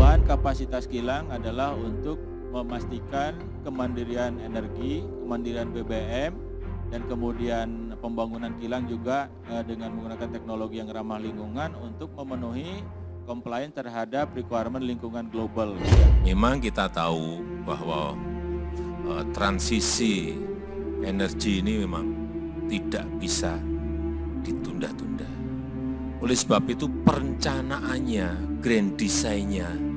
Tambahan kapasitas kilang adalah untuk memastikan kemandirian energi, kemandirian BBM, dan kemudian pembangunan kilang juga dengan menggunakan teknologi yang ramah lingkungan untuk memenuhi compliance terhadap requirement lingkungan global. Memang kita tahu bahwa transisi energi ini memang tidak bisa ditunda-tunda. Oleh sebab itu perencanaannya, grand design-nya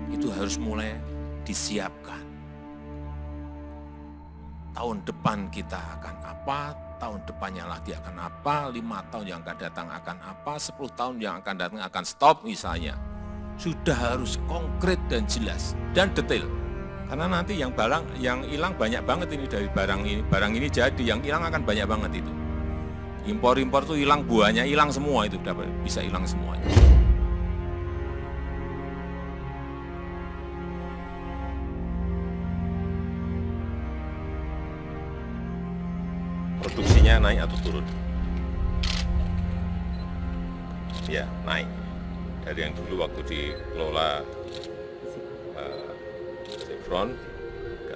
itu harus mulai disiapkan. Tahun depan kita akan apa, tahun depannya lagi akan apa, 5 tahun yang akan datang akan apa, 10 tahun yang akan datang akan stop misalnya. Sudah harus konkret dan jelas dan detail. Karena nanti yang hilang banyak banget ini dari barang ini jadi, yang hilang akan banyak banget itu. Impor-impor tuh hilang, buahnya hilang semua, itu bisa hilang semuanya. Produksinya naik atau turun? Ya, naik. Dari yang dulu waktu dikelola Chevron,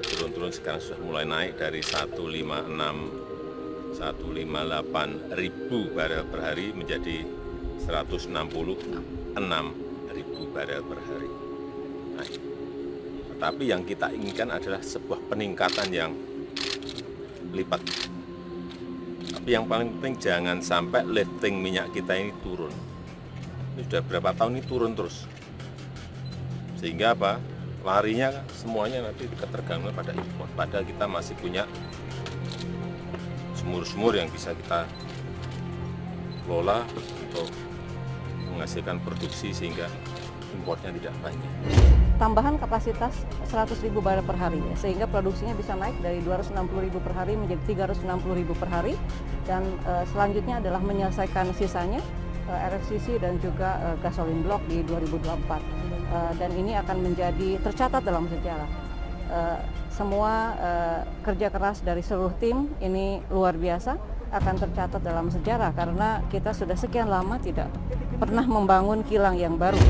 turun-turun sekarang sudah mulai naik dari 158 ribu barel per hari menjadi 166 ribu barel per hari. Naik. Tetapi yang kita inginkan adalah sebuah peningkatan yang lipat. Tapi yang paling penting jangan sampai lifting minyak kita ini turun. Ini sudah berapa tahun ini turun terus. Sehingga apa? Larinya semuanya nanti ketergantungan pada impor. Padahal kita masih punya sumur-sumur yang bisa kita kelola untuk menghasilkan produksi sehingga importnya tidak banyak. Tambahan kapasitas 100.000 barel per hari, sehingga produksinya bisa naik dari 260.000 per hari menjadi 360.000 per hari, dan selanjutnya adalah menyelesaikan sisanya RFCC dan juga gasolin blok di 2024, dan ini akan menjadi tercatat dalam sejarah. Semua kerja keras dari seluruh tim ini luar biasa, akan tercatat dalam sejarah karena kita sudah sekian lama tidak pernah membangun kilang yang baru.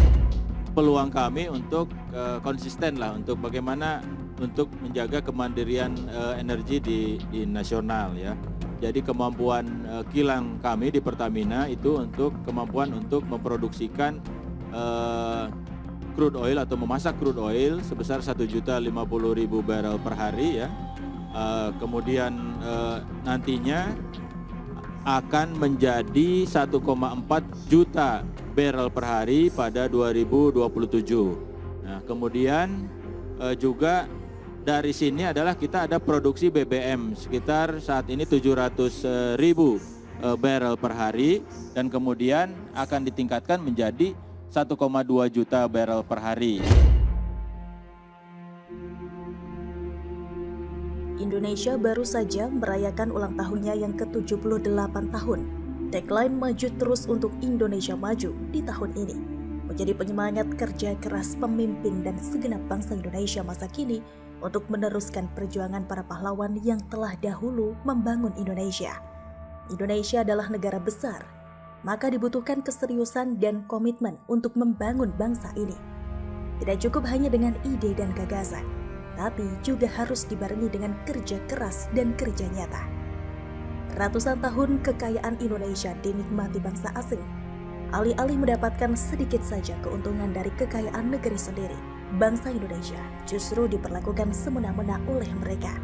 Peluang kami untuk konsisten lah, untuk bagaimana untuk menjaga kemandirian energi di nasional ya. Jadi kemampuan kilang kami di Pertamina itu untuk kemampuan untuk memproduksikan crude oil atau memasak crude oil sebesar 1.050.000 barel per hari ya. Kemudian nantinya akan menjadi 1,4 juta barel per hari pada 2027. Nah, kemudian juga dari sini adalah kita ada produksi BBM sekitar saat ini 700.000 barel per hari, dan kemudian akan ditingkatkan menjadi 1,2 juta barel per hari. Indonesia baru saja merayakan ulang tahunnya yang ke-78 tahun. Tagline "Maju Terus untuk Indonesia Maju" di tahun ini menjadi penyemangat kerja keras pemimpin dan segenap bangsa Indonesia masa kini untuk meneruskan perjuangan para pahlawan yang telah dahulu membangun Indonesia. Indonesia adalah negara besar, maka dibutuhkan keseriusan dan komitmen untuk membangun bangsa ini. Tidak cukup hanya dengan ide dan gagasan, tapi juga harus dibarengi dengan kerja keras dan kerja nyata. Ratusan tahun kekayaan Indonesia dinikmati bangsa asing. Alih-alih mendapatkan sedikit saja keuntungan dari kekayaan negeri sendiri, bangsa Indonesia justru diperlakukan semena-mena oleh mereka,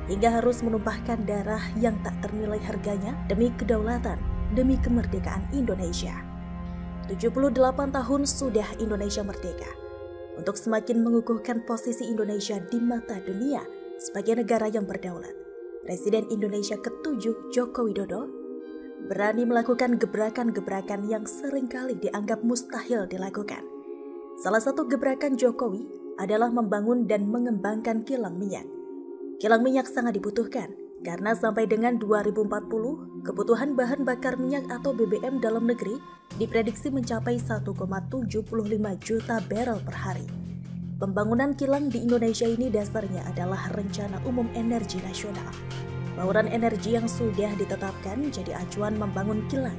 hingga harus menumpahkan darah yang tak ternilai harganya demi kedaulatan, demi kemerdekaan Indonesia. 78 tahun sudah Indonesia merdeka. Untuk semakin mengukuhkan posisi Indonesia di mata dunia sebagai negara yang berdaulat, Presiden Indonesia ke-7 Joko Widodo berani melakukan gebrakan-gebrakan yang seringkali dianggap mustahil dilakukan. Salah satu gebrakan Jokowi adalah membangun dan mengembangkan kilang minyak. Kilang minyak sangat dibutuhkan karena sampai dengan 2040, kebutuhan bahan bakar minyak atau BBM dalam negeri diprediksi mencapai 1,75 juta barel per hari. Pembangunan kilang di Indonesia ini dasarnya adalah Rencana Umum Energi Nasional. Bauran energi yang sudah ditetapkan jadi acuan membangun kilang.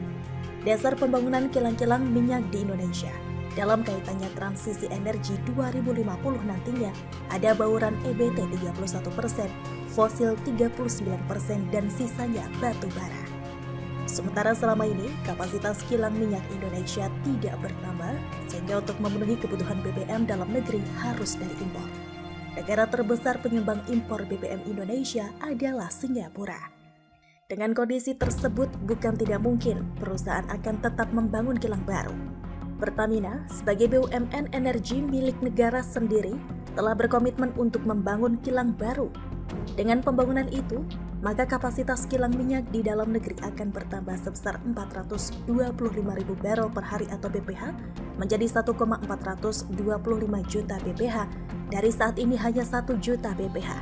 Dasar pembangunan kilang-kilang minyak di Indonesia Dalam kaitannya transisi energi 2050 nantinya, ada bauran EBT 31%, fosil 39%, dan sisanya batu bara. Sementara selama ini, kapasitas kilang minyak Indonesia tidak bertambah, sehingga untuk memenuhi kebutuhan BBM dalam negeri harus dari impor. Negara terbesar penyumbang impor BBM Indonesia adalah Singapura. Dengan kondisi tersebut, bukan tidak mungkin perusahaan akan tetap membangun kilang baru. Pertamina, sebagai BUMN energi milik negara sendiri, telah berkomitmen untuk membangun kilang baru. Dengan pembangunan itu, maka kapasitas kilang minyak di dalam negeri akan bertambah sebesar 425.000 barel per hari atau BPH menjadi 1,425 juta BPH dari saat ini hanya 1 juta BPH.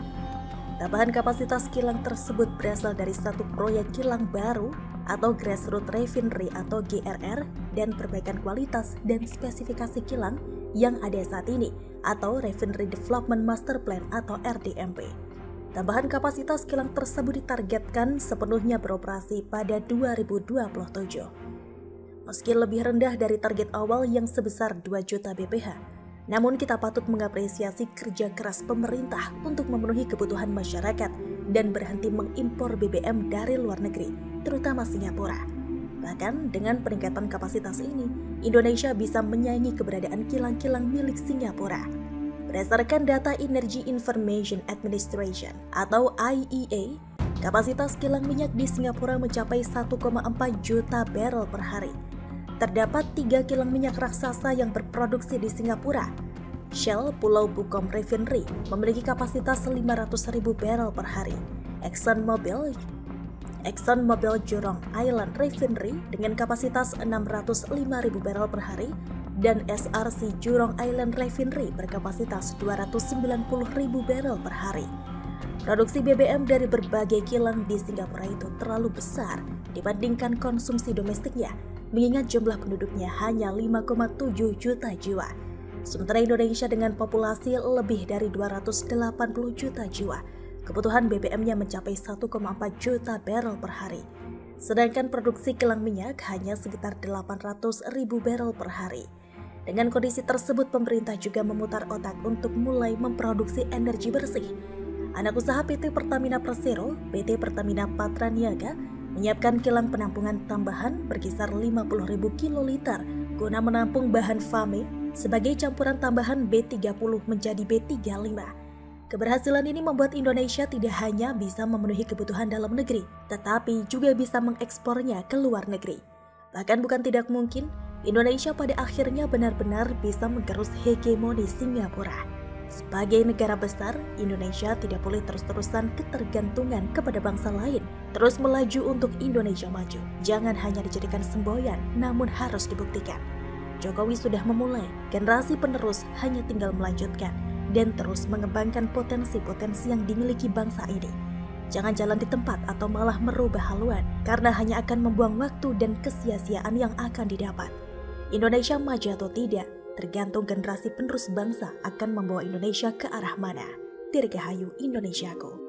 Tambahan kapasitas kilang tersebut berasal dari satu proyek kilang baru atau Grassroots Refinery atau GRR dan perbaikan kualitas dan spesifikasi kilang yang ada saat ini atau Refinery Development Master Plan atau RDMP. Tambahan kapasitas kilang tersebut ditargetkan sepenuhnya beroperasi pada 2027. Meski lebih rendah dari target awal yang sebesar 2 juta BPH, namun kita patut mengapresiasi kerja keras pemerintah untuk memenuhi kebutuhan masyarakat dan berhenti mengimpor BBM dari luar negeri, terutama Singapura. Bahkan dengan peningkatan kapasitas ini, Indonesia bisa menyaingi keberadaan kilang-kilang milik Singapura. Berdasarkan data Energy Information Administration atau IEA, kapasitas kilang minyak di Singapura mencapai 1,4 juta barel per hari. Terdapat 3 kilang minyak raksasa yang berproduksi di Singapura. Shell Pulau Bukom Refinery memiliki kapasitas 500.000 barel per hari. ExxonMobil Jurong Island Refinery dengan kapasitas 605.000 barel per hari dan SRC Jurong Island Refinery berkapasitas 290.000 barel per hari. Produksi BBM dari berbagai kilang di Singapura itu terlalu besar dibandingkan konsumsi domestiknya, mengingat jumlah penduduknya hanya 5,7 juta jiwa. Sementara Indonesia dengan populasi lebih dari 280 juta jiwa, kebutuhan BBM-nya mencapai 1,4 juta barel per hari. Sedangkan produksi kilang minyak hanya sekitar 800.000 barel per hari. Dengan kondisi tersebut, pemerintah juga memutar otak untuk mulai memproduksi energi bersih. Anak usaha PT Pertamina Persero, PT Pertamina Patraniaga, menyiapkan kilang penampungan tambahan berkisar 50.000 kiloliter guna menampung bahan FAME sebagai campuran tambahan B30 menjadi B35. Keberhasilan ini membuat Indonesia tidak hanya bisa memenuhi kebutuhan dalam negeri, tetapi juga bisa mengekspornya ke luar negeri. Bahkan bukan tidak mungkin, Indonesia pada akhirnya benar-benar bisa menggerus hegemoni Singapura. Sebagai negara besar, Indonesia tidak boleh terus-terusan ketergantungan kepada bangsa lain. Terus melaju untuk Indonesia maju. Jangan hanya dijadikan semboyan, namun harus dibuktikan. Jokowi sudah memulai, generasi penerus hanya tinggal melanjutkan dan terus mengembangkan potensi-potensi yang dimiliki bangsa ini. Jangan jalan di tempat atau malah merubah haluan, karena hanya akan membuang waktu dan kesia-siaan yang akan didapat. Indonesia maju atau tidak, tergantung generasi penerus bangsa akan membawa Indonesia ke arah mana. Dirgahayu Indonesiaku.